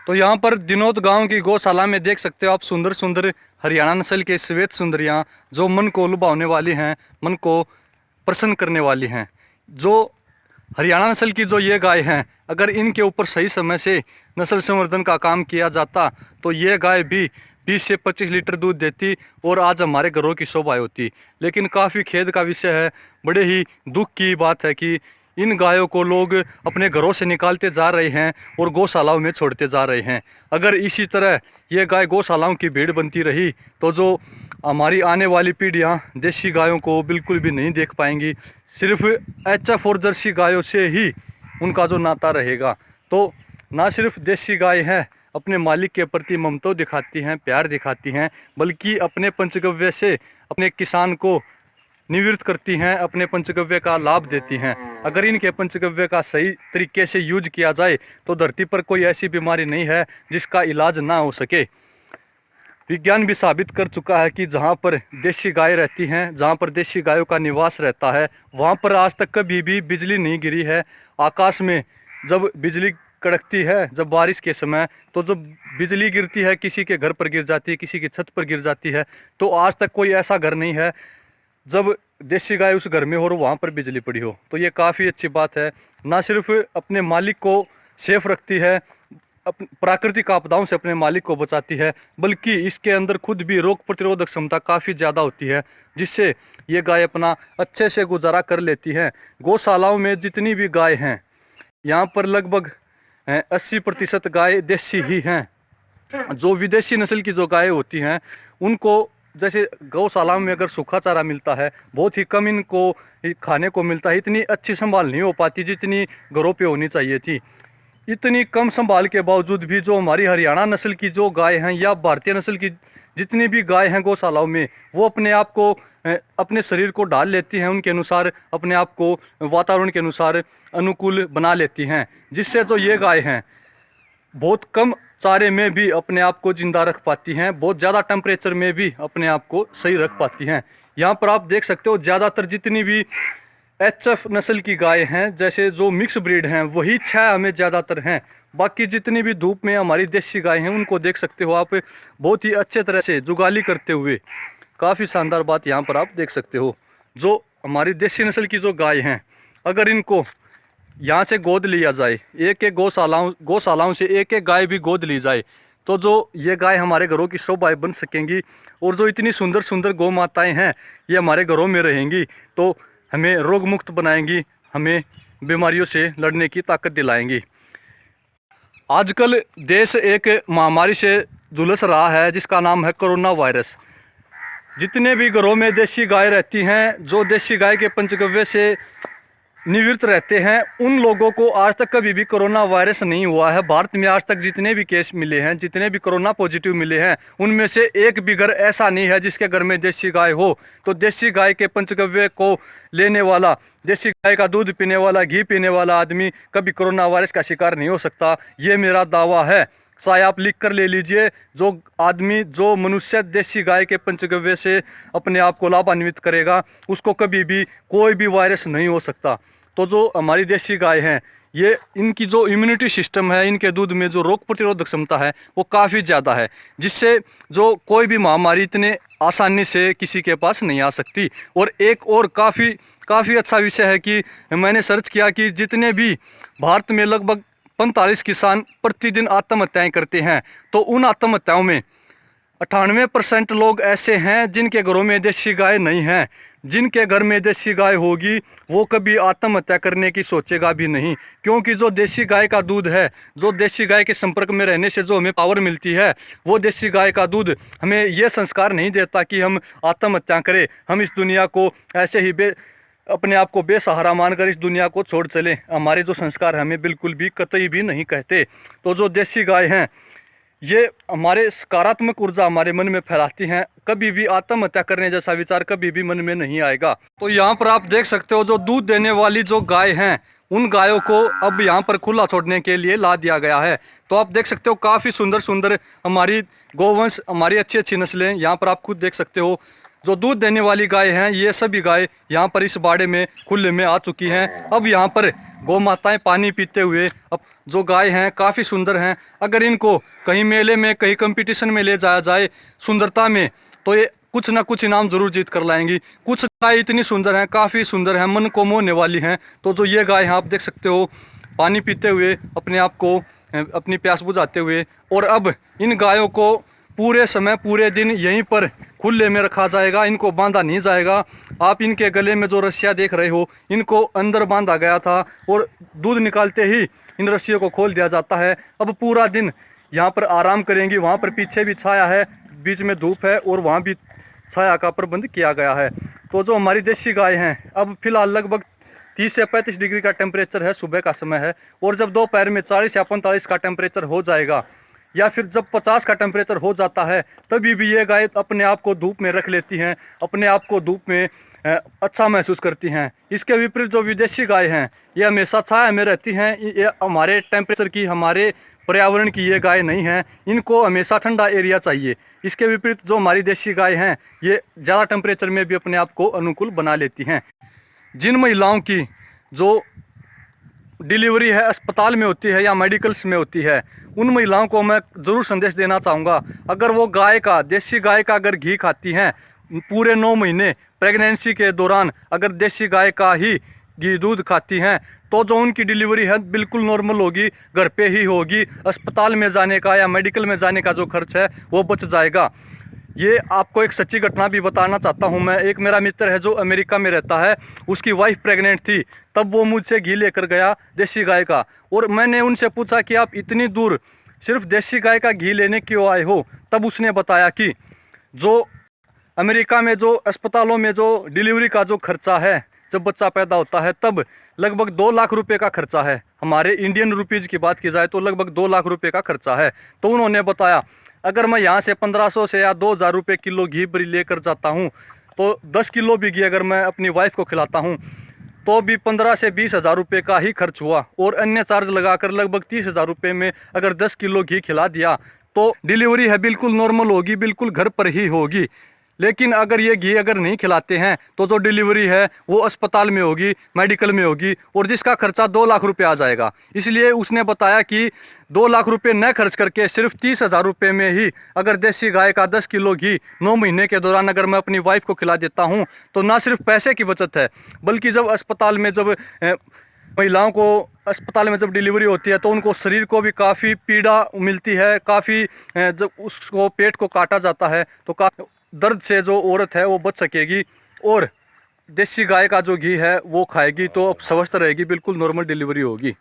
तो यहाँ पर दिनोद गांव की गौशाला में देख सकते हो आप सुंदर सुंदर हरियाणा नस्ल के श्वेत सुंदरियाँ जो मन को लुभाने वाली हैं, मन को प्रसन्न करने वाली हैं। जो हरियाणा नस्ल की जो ये गाय हैं, अगर इनके ऊपर सही समय से नस्ल संवर्धन का काम किया जाता तो ये गाय भी 20 से 25 लीटर दूध देती और आज हमारे घरों की शोभा होती। लेकिन काफ़ी खेद का विषय है, बड़े ही दुख की बात है कि इन गायों को लोग अपने घरों से निकालते जा रहे हैं और गौशालाओं में छोड़ते जा रहे हैं। अगर इसी तरह ये गाय गौशालाओं की भीड़ बनती रही तो जो हमारी आने वाली पीढ़ियां देसी गायों को बिल्कुल भी नहीं देख पाएंगी। सिर्फ एचएफ और जर्सी गायों से ही उनका जो नाता रहेगा। तो ना सिर्फ देसी गाय है अपने मालिक के प्रति ममता दिखाती हैं, प्यार दिखाती हैं, बल्कि अपने पंचगव्य से अपने किसान को निवृत्त करती हैं, अपने पंचगव्य का लाभ देती हैं। अगर इनके पंचगव्य का सही तरीके से यूज किया जाए तो धरती पर कोई ऐसी बीमारी नहीं है जिसका इलाज ना हो सके। विज्ञान भी साबित कर चुका है कि जहाँ पर देसी गाय रहती हैं, जहाँ पर देसी गायों का निवास रहता है, वहाँ पर आज तक कभी भी बिजली नहीं गिरी है। आकाश में जब बिजली कड़कती है, जब बारिश के समय, तो जब बिजली गिरती है किसी के घर पर गिर जाती है, किसी की छत पर गिर जाती है, तो आज तक कोई ऐसा घर नहीं है जब देसी गाय उस घर में हो और वहाँ पर बिजली पड़ी हो। तो ये काफ़ी अच्छी बात है। ना सिर्फ अपने मालिक को सेफ रखती है, प्राकृतिक आपदाओं से अपने मालिक को बचाती है, बल्कि इसके अंदर खुद भी रोग प्रतिरोधक क्षमता काफ़ी ज़्यादा होती है, जिससे ये गाय अपना अच्छे से गुजारा कर लेती है। गौशालाओं में जितनी भी गाय हैं, यहाँ पर लगभग 80% गाय देसी ही हैं। जो विदेशी नस्ल की जो गाय होती हैं उनको जैसे गौशाला में अगर सूखा चारा मिलता है, बहुत ही कम इनको खाने को मिलता है, इतनी अच्छी संभाल नहीं हो पाती जितनी घरों पे होनी चाहिए थी। इतनी कम संभाल के बावजूद भी जो हमारी हरियाणा नस्ल की जो गाय हैं या भारतीय नस्ल की जितनी भी गाय हैं गौशालाओं में, वो अपने आप को अपने शरीर को ढाल लेती हैं, उनके अनुसार अपने आप को वातावरण के अनुसार अनुकूल बना लेती हैं, जिससे जो ये गाय हैं बहुत कम चारे में भी अपने आप को जिंदा रख पाती हैं, बहुत ज़्यादा टेम्परेचर में भी अपने आप को सही रख पाती हैं। यहाँ पर आप देख सकते हो ज़्यादातर जितनी भी एचएफ नस्ल की गाय हैं, जैसे जो मिक्स ब्रीड हैं, वही 6 में ज़्यादातर हैं। बाकी जितनी भी धूप में हमारी देसी गाय हैं उनको देख सकते हो आप बहुत ही अच्छे तरह से जुगाली करते हुए। काफ़ी शानदार बात यहाँ पर आप देख सकते हो। जो हमारी देसी नस्ल की जो गाय हैं, अगर इनको यहाँ से गोद लिया जाए, एक एक गौशालाओं से एक एक गाय भी गोद ली जाए, तो जो ये गाय हमारे घरों की शोभाएं बन सकेंगी और जो इतनी सुंदर सुंदर गौ माताएँ हैं ये हमारे घरों में रहेंगी, तो हमें रोग मुक्त बनाएंगी, हमें बीमारियों से लड़ने की ताकत दिलाएंगी। आजकल देश एक महामारी से झुलस रहा है जिसका नाम है कोरोना वायरस। जितने भी घरों में देसी गाय रहती हैं, जो देसी गाय के पंचगव्य से निवृत्त रहते हैं, उन लोगों को आज तक कभी भी कोरोना वायरस नहीं हुआ है। भारत में आज तक जितने भी केस मिले हैं, जितने भी कोरोना पॉजिटिव मिले हैं, उनमें से एक भी घर ऐसा नहीं है जिसके घर में देसी गाय हो। तो देसी गाय के पंचगव्य को लेने वाला, देसी गाय का दूध पीने वाला, घी पीने वाला आदमी कभी कोरोना वायरस का शिकार नहीं हो सकता, ये मेरा दावा है। चाहे आप लिख कर ले लीजिए, जो आदमी, जो मनुष्य देसी गाय के पंचगव्य से अपने आप को लाभान्वित करेगा उसको कभी भी कोई भी वायरस नहीं हो सकता। तो जो हमारी देसी गाय हैं, ये इनकी जो इम्यूनिटी सिस्टम है, इनके दूध में जो रोग प्रतिरोधक क्षमता है वो काफ़ी ज़्यादा है, जिससे जो कोई भी महामारी इतने आसानी से किसी के पास नहीं आ सकती। और एक और काफ़ी अच्छा विषय है कि मैंने सर्च किया कि जितने भी भारत में लगभग 45 किसान प्रतिदिन आत्महत्याएं करते हैं, तो उन आत्महत्याओं में 98% लोग ऐसे हैं जिनके घरों में देसी गाय नहीं है। जिनके घर में देसी गाय होगी वो कभी आत्महत्या करने की सोचेगा भी नहीं, क्योंकि जो देसी गाय का दूध है, जो देसी गाय के संपर्क में रहने से जो हमें पावर मिलती है, वो देसी गाय का दूध हमें ये संस्कार नहीं देता कि हम आत्महत्या करें, हम इस दुनिया को ऐसे ही अपने आप को बेसहारा मानकर इस दुनिया को छोड़ चले। हमारे जो संस्कार हमें बिल्कुल भी कतई भी नहीं कहते। तो जो देसी गाय हैं ये हमारे सकारात्मक ऊर्जा हमारे मन में फैलाती हैं, कभी भी आत्महत्या करने जैसा विचार कभी भी मन में नहीं आएगा। तो यहाँ पर आप देख सकते हो जो दूध देने वाली जो गाय हैं, उन गायों को अब यहाँ पर खुला छोड़ने के लिए ला दिया गया है। तो आप देख सकते हो काफ़ी सुंदर सुंदर हमारी गौवंश, हमारी अच्छी अच्छी नस्लें यहाँ पर आप खुद देख सकते हो। जो दूध देने वाली गाय हैं ये सभी गाय यहाँ पर इस बाड़े में खुले में आ चुकी हैं। अब यहाँ पर गौ माताएं पानी पीते हुए, अब जो गाय हैं काफ़ी सुंदर हैं। अगर इनको कहीं मेले में, कहीं कंपटीशन में ले जाया जाए सुंदरता में, तो ये कुछ ना कुछ इनाम जरूर जीत कर लाएंगी। कुछ गाय इतनी सुंदर हैं, काफ़ी सुंदर हैं, मन को मोहने वाली हैं। तो जो ये गाय हैं आप देख सकते हो पानी पीते हुए, अपने आप को अपनी प्यास बुझाते हुए। और अब इन गायों को पूरे समय, पूरे दिन यहीं पर खुले में रखा जाएगा, इनको बांधा नहीं जाएगा। आप इनके गले में जो रस्सियाँ देख रहे हो, इनको अंदर बांधा गया था और दूध निकालते ही इन रस्सियों को खोल दिया जाता है। अब पूरा दिन यहाँ पर आराम करेंगी। वहाँ पर पीछे भी छाया है, बीच में धूप है और वहाँ भी छाया का प्रबंध किया गया है। तो जो हमारी देसी गाय हैं, अब फिलहाल लगभग 30 से 35 डिग्री का टेम्परेचर है, सुबह का समय है। और जब दोपहर में 40 या 45 का टेम्परेचर हो जाएगा, या फिर जब 50 का टेम्परेचर हो जाता है, तभी भी ये गाय अपने आप को धूप में रख लेती हैं, अपने आप को धूप में अच्छा महसूस करती हैं। इसके विपरीत जो विदेशी गाय हैं, ये हमेशा छाया में रहती हैं। ये हमारे टेम्परेचर की, हमारे पर्यावरण की ये गाय नहीं है, इनको हमेशा ठंडा एरिया चाहिए। इसके विपरीत जो हमारी देशी गाय हैं, ये ज़्यादा टेम्परेचर में भी अपने आप को अनुकूल बना लेती हैं। जिन महिलाओं की जो डिलीवरी है अस्पताल में होती है या मेडिकल्स में होती है, उन महिलाओं को मैं ज़रूर संदेश देना चाहूँगा, अगर वो गाय का, देसी गाय का अगर घी खाती हैं पूरे 9 महीने प्रेगनेंसी के दौरान, अगर देसी गाय का ही घी दूध खाती हैं, तो जो उनकी डिलीवरी है बिल्कुल नॉर्मल होगी, घर पे ही होगी। अस्पताल में जाने का या मेडिकल में जाने का जो खर्च है वो बच जाएगा। ये आपको एक सच्ची घटना भी बताना चाहता हूँ मैं। एक मेरा मित्र है जो अमेरिका में रहता है, उसकी वाइफ प्रेग्नेंट थी, तब वो मुझसे घी लेकर गया देसी गाय का। और मैंने उनसे पूछा कि आप इतनी दूर सिर्फ देसी गाय का घी लेने क्यों आए हो? तब उसने बताया कि जो अमेरिका में जो अस्पतालों में जो डिलीवरी का जो खर्चा है, जब बच्चा पैदा होता है तब लगभग 2 लाख रुपए का खर्चा है। हमारे इंडियन रुपीज़ की बात की जाए तो लगभग 2 लाख रुपए का खर्चा है। तो उन्होंने बताया, अगर मैं यहाँ से 1500 से या 2000 रुपये किलो घी बरी लेकर जाता हूँ, तो 10 किलो भी घी अगर मैं अपनी वाइफ को खिलाता हूँ, तो भी 15 से 20 हज़ार रुपये का ही खर्च हुआ। और अन्य चार्ज लगाकर लगभग 30 हज़ार रुपये में अगर 10 किलो घी खिला दिया, तो डिलीवरी है बिल्कुल नॉर्मल होगी, बिल्कुल घर पर ही होगी। लेकिन अगर ये घी अगर नहीं खिलाते हैं, तो जो डिलीवरी है वो अस्पताल में होगी, मेडिकल में होगी, और जिसका खर्चा 2 लाख रुपए आ जाएगा। इसलिए उसने बताया कि 2 लाख रुपए न खर्च करके सिर्फ 30 हज़ार रुपये में ही अगर देसी गाय का 10 किलो घी 9 महीने के दौरान अगर मैं अपनी वाइफ को खिला देता हूँ, तो ना सिर्फ पैसे की बचत है, बल्कि जब अस्पताल में जब महिलाओं को अस्पताल में जब डिलीवरी होती है, तो उनको शरीर को भी काफ़ी पीड़ा मिलती है, काफ़ी जब उसको पेट को काटा जाता है तो काफ़ी दर्द से जो औरत है वो बच सकेगी। और देसी गाय का जो घी है वो खाएगी तो अब स्वस्थ रहेगी, बिल्कुल नॉर्मल डिलीवरी होगी।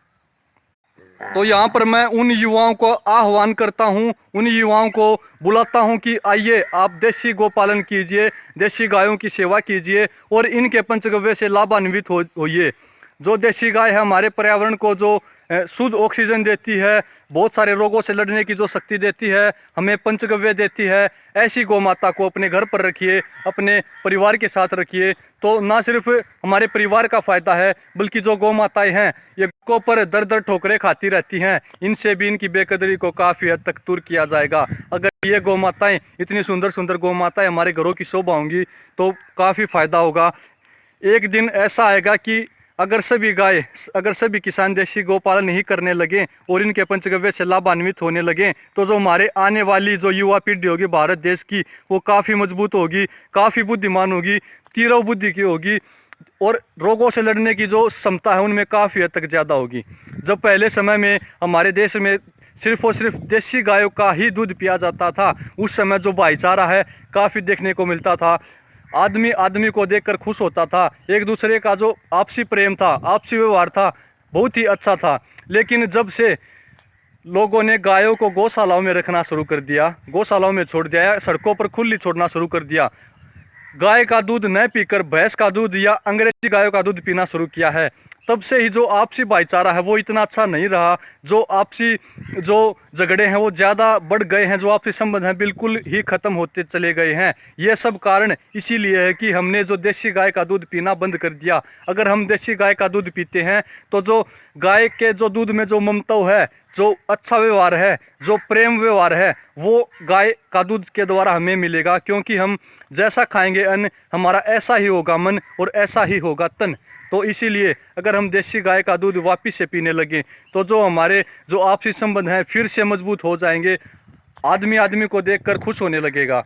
तो यहाँ पर मैं उन युवाओं को आह्वान करता हूँ, उन युवाओं को बुलाता हूँ कि आइए आप देसी गोपालन कीजिए, देसी गायों की सेवा कीजिए और इनके पंचगव्य से लाभान्वित होइए। जो देसी गाय है हमारे पर्यावरण को जो शुद्ध ऑक्सीजन देती है, बहुत सारे रोगों से लड़ने की जो शक्ति देती है, हमें पंचगव्य देती है, ऐसी गौ माता को अपने घर पर रखिए, अपने परिवार के साथ रखिए। तो ना सिर्फ हमारे परिवार का फायदा है, बल्कि जो गौ माताएं हैं ये गौ पर दर दर ठोकरें खाती रहती हैं, इनसे भी इनकी बेकदरी को काफ़ी हद तक दूर किया जाएगा। अगर ये गौ माताएं, इतनी सुंदर सुंदर गौ माताएं हमारे घरों की शोभा होंगी तो काफ़ी फायदा होगा। एक दिन ऐसा आएगा कि अगर सभी किसान देशी गोपालन नहीं करने लगे और इनके पंचगव्य से लाभान्वित होने लगे, तो जो हमारे आने वाली जो युवा पीढ़ी होगी भारत देश की, वो काफ़ी मजबूत होगी, काफ़ी बुद्धिमान होगी, तीव्र बुद्धि की होगी और रोगों से लड़ने की जो क्षमता है उनमें काफ़ी हद तक ज़्यादा होगी। जब पहले समय में हमारे देश में सिर्फ और सिर्फ देसी गायों का ही दूध पिया जाता था, उस समय जो भाईचारा है काफ़ी देखने को मिलता था। आदमी आदमी को देखकर खुश होता था, एक दूसरे का जो आपसी प्रेम था, आपसी व्यवहार था, बहुत ही अच्छा था। लेकिन जब से लोगों ने गायों को गौशालाओं में रखना शुरू कर दिया, गौशालाओं में छोड़ दिया, सड़कों पर खुली छोड़ना शुरू कर दिया, गाय का दूध न पीकर भैंस का दूध या अंग्रेजी गायों का दूध पीना शुरू किया है, तब से ही जो आपसी भाईचारा है वो इतना अच्छा नहीं रहा, जो आपसी जो झगड़े हैं वो ज़्यादा बढ़ गए हैं, जो आपसी संबंध हैं बिल्कुल ही ख़त्म होते चले गए हैं। ये सब कारण इसीलिए है कि हमने जो देसी गाय का दूध पीना बंद कर दिया। अगर हम देसी गाय का दूध पीते हैं तो जो गाय के जो दूध में जो ममता है, जो अच्छा व्यवहार है, जो प्रेम व्यवहार है, वो गाय का दूध के द्वारा हमें मिलेगा। क्योंकि हम जैसा खाएंगे अन्न, हमारा ऐसा ही होगा मन और ऐसा ही होगा तन। तो इसीलिए अगर हम देसी गाय का दूध वापिस से पीने लगे तो जो हमारे जो आपसी संबंध हैं फिर से मजबूत हो जाएंगे। आदमी आदमी को देखकर खुश होने लगेगा।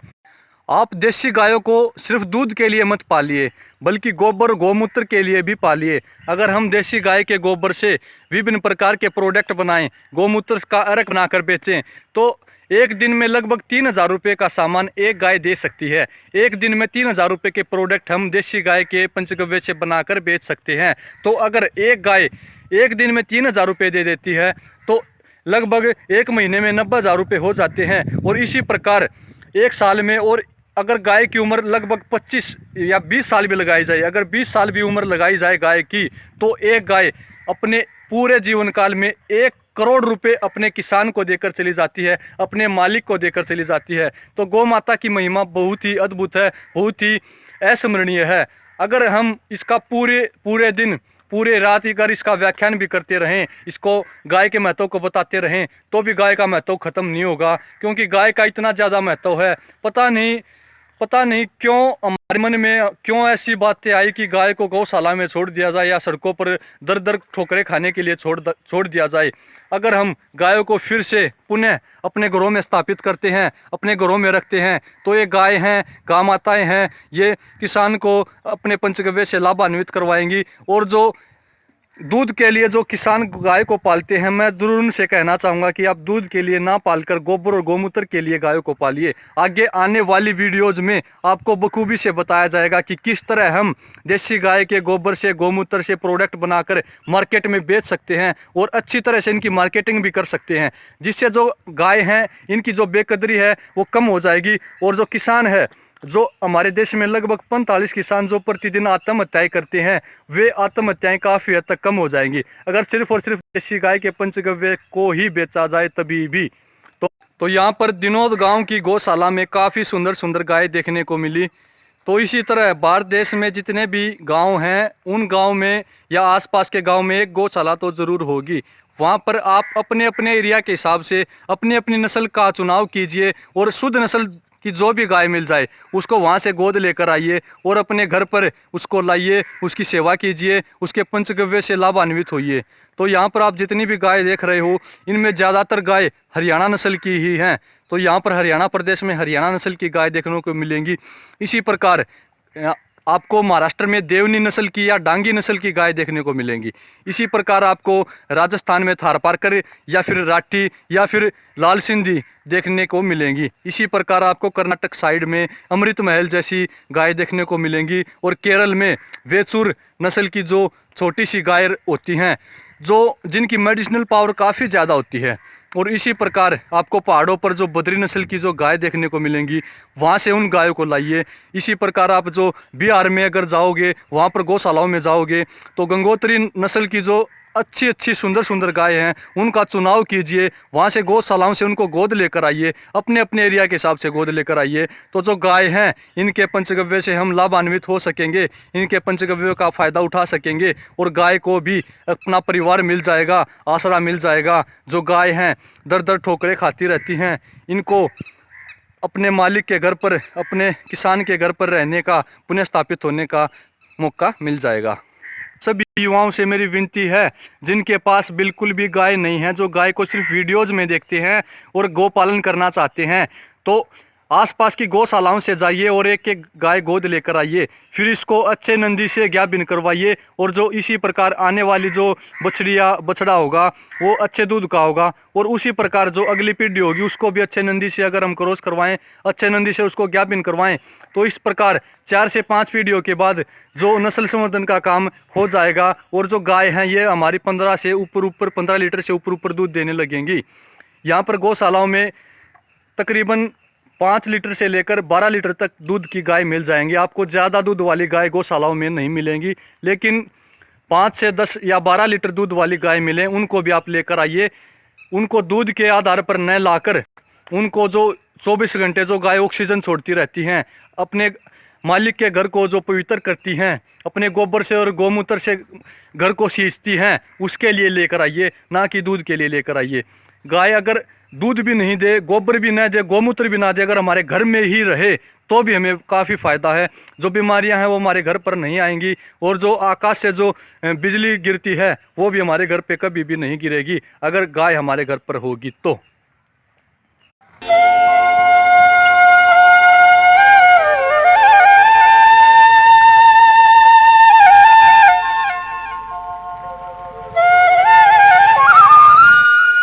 आप देसी गायों को सिर्फ दूध के लिए मत पालिए, बल्कि गोबर गौमूत्र के लिए भी पालिए। अगर हम देसी गाय के गोबर से विभिन्न प्रकार के प्रोडक्ट बनाएं, गौमूत्र का अर्क बनाकर बेचें, तो एक दिन में लगभग 3,000 रुपये का सामान एक गाय दे सकती है। एक दिन में 3,000 रुपये के प्रोडक्ट हम देसी गाय के पंचगव्य से बनाकर बेच सकते हैं। तो अगर एक गाय एक दिन में 3,000 रुपये दे देती है तो लगभग एक महीने में 90,000 रुपये हो जाते हैं। और इसी प्रकार एक साल में, और अगर गाय की उम्र लगभग 25 या 20 साल भी लगाई जाए, अगर 20 साल भी उम्र लगाई जाए गाय की, तो एक गाय अपने पूरे जीवन काल में 1 करोड़ रुपए अपने किसान को देकर चली जाती है, अपने मालिक को देकर चली जाती है। तो गौ माता की महिमा बहुत ही अद्भुत है, बहुत ही अस्मरणीय है। अगर हम इसका पूरे दिन पूरे रात अगर इसका व्याख्यान भी करते रहें, इसको गाय के महत्व को बताते रहें, तो भी गाय का महत्व खत्म नहीं होगा। क्योंकि गाय का इतना ज़्यादा महत्व है, पता नहीं क्यों हमारे मन में क्यों ऐसी बातें आई कि गाय को गौशाला में छोड़ दिया जाए या सड़कों पर दर दर ठोकरें खाने के लिए छोड़ दिया जाए। अगर हम गायों को फिर से पुनः अपने घरों में स्थापित करते हैं, अपने घरों में रखते हैं, तो ये गाय हैं, गाय माताएं हैं, ये किसान को अपने पंचगव्य से लाभान्वित करवाएंगी। और जो दूध के लिए जो किसान गाय को पालते हैं, मैं जरूर उनसे कहना चाहूँगा कि आप दूध के लिए ना पालकर गोबर और गौमूत्र के लिए गायों को पालिए। आगे आने वाली वीडियोज में आपको बखूबी से बताया जाएगा कि किस तरह हम देसी गाय के गोबर से, गौमूत्र से प्रोडक्ट बनाकर मार्केट में बेच सकते हैं और अच्छी तरह से इनकी मार्केटिंग भी कर सकते हैं, जिससे जो गाय हैं इनकी जो बेकदरी है वो कम हो जाएगी। और जो किसान है, जो हमारे देश में लगभग 45 किसान जो प्रतिदिन आत्महत्याएं करते हैं, वे आत्महत्याएं काफ़ी हद तक कम हो जाएंगी अगर सिर्फ और सिर्फ देसी गाय के पंचगव्य को ही बेचा जाए तभी भी। तो यहाँ पर दिनोद गांव की गौशाला में काफ़ी सुंदर सुंदर गाय देखने को मिली। तो इसी तरह भारत देश में जितने भी गांव हैं, उन गांव में या आसपास के गांव में एक गौशाला तो ज़रूर होगी। वहाँ पर आप अपने अपने एरिया के हिसाब से अपनी अपनी नस्ल का चुनाव कीजिए और शुद्ध नस्ल कि जो भी गाय मिल जाए उसको वहाँ से गोद लेकर आइए और अपने घर पर उसको लाइए, उसकी सेवा कीजिए, उसके पंचगव्य से लाभान्वित होइए। तो यहाँ पर आप जितनी भी गाय देख रहे हो, इनमें ज़्यादातर गाय हरियाणा नस्ल की ही हैं। तो यहाँ पर हरियाणा प्रदेश में हरियाणा नस्ल की गाय देखने को मिलेंगी। इसी प्रकार आपको महाराष्ट्र में देवनी नस्ल की या डांगी नस्ल की गाय देखने को मिलेंगी। इसी प्रकार आपको राजस्थान में थारपारकर या फिर राठी या फिर लाल सिंधी देखने को मिलेंगी। इसी प्रकार आपको कर्नाटक साइड में अमृत महल जैसी गाय देखने को मिलेंगी। और केरल में वेचूर नस्ल की जो छोटी सी गाय होती हैं, जो जिनकी मेडिसिनल पावर काफ़ी ज़्यादा होती है। और इसी प्रकार आपको पहाड़ों पर जो बद्री नस्ल की जो गाय देखने को मिलेंगी, वहाँ से उन गायों को लाइए। इसी प्रकार आप जो बिहार में अगर जाओगे, वहाँ पर गौशालाओं में जाओगे, तो गंगोत्री नस्ल की जो अच्छी सुंदर सुंदर गाय हैं उनका चुनाव कीजिए। वहाँ से गौशालाओं से उनको गोद लेकर आइए, अपने अपने एरिया के हिसाब से गोद लेकर आइए। तो जो गाय हैं इनके पंचगव्य से हम लाभान्वित हो सकेंगे, इनके पंचगव्यों का फ़ायदा उठा सकेंगे और गाय को भी अपना परिवार मिल जाएगा, आसरा मिल जाएगा। जो गाय हैं दर दर ठोकरें खाती रहती हैं, इनको अपने मालिक के घर पर, अपने किसान के घर पर रहने का, पुनः स्थापित होने का मौका मिल जाएगा। सभी युवाओं से मेरी विनती है, जिनके पास बिल्कुल भी गाय नहीं है, जो गाय को सिर्फ वीडियोज़ में देखते हैं और गौ पालन करना चाहते हैं, तो आसपास की गौशालाओं से जाइए और एक एक गाय गोद लेकर आइए। फिर इसको अच्छे नंदी से ज्ञापन करवाइए। और जो इसी प्रकार आने वाली जो बछड़िया बछड़ा होगा वो अच्छे दूध का होगा। और उसी प्रकार जो अगली पीढ़ी होगी उसको भी अच्छे नंदी से अगर हम क्रॉस करवाएं, अच्छे नंदी से उसको ज्ञापन करवाएं, तो इस प्रकार 4 से 5 पीढ़ियों के बाद जो नस्ल संवर्धन का काम हो जाएगा। और जो गाय हैं ये हमारी 15 से ऊपर 15 लीटर से ऊपर दूध देने लगेंगी। यहाँ पर गौशालाओं में तकरीबन 5 लीटर से लेकर 12 लीटर तक दूध की गाय मिल जाएंगी। आपको ज़्यादा दूध वाली गाय गौशालाओं में नहीं मिलेंगी, लेकिन 5 से 10 या 12 लीटर दूध वाली गाय मिले उनको भी आप लेकर आइए। उनको दूध के आधार पर न लाकर उनको जो 24 घंटे जो गाय ऑक्सीजन छोड़ती रहती हैं, अपने मालिक के घर को जो पवित्र करती हैं, अपने गोबर से और गौमूत्र से घर को सींचती हैं, उसके लिए लेकर आइए, ना कि दूध के लिए लेकर आइए। गाय अगर दूध भी नहीं दे, गोबर भी ना दे, गौमूत्र भी ना दे, अगर हमारे घर में ही रहे तो भी हमें काफ़ी फ़ायदा है। जो बीमारियां हैं वो हमारे घर पर नहीं आएंगी, और जो आकाश से जो बिजली गिरती है वो भी हमारे घर पे कभी भी नहीं गिरेगी अगर गाय हमारे घर पर होगी तो।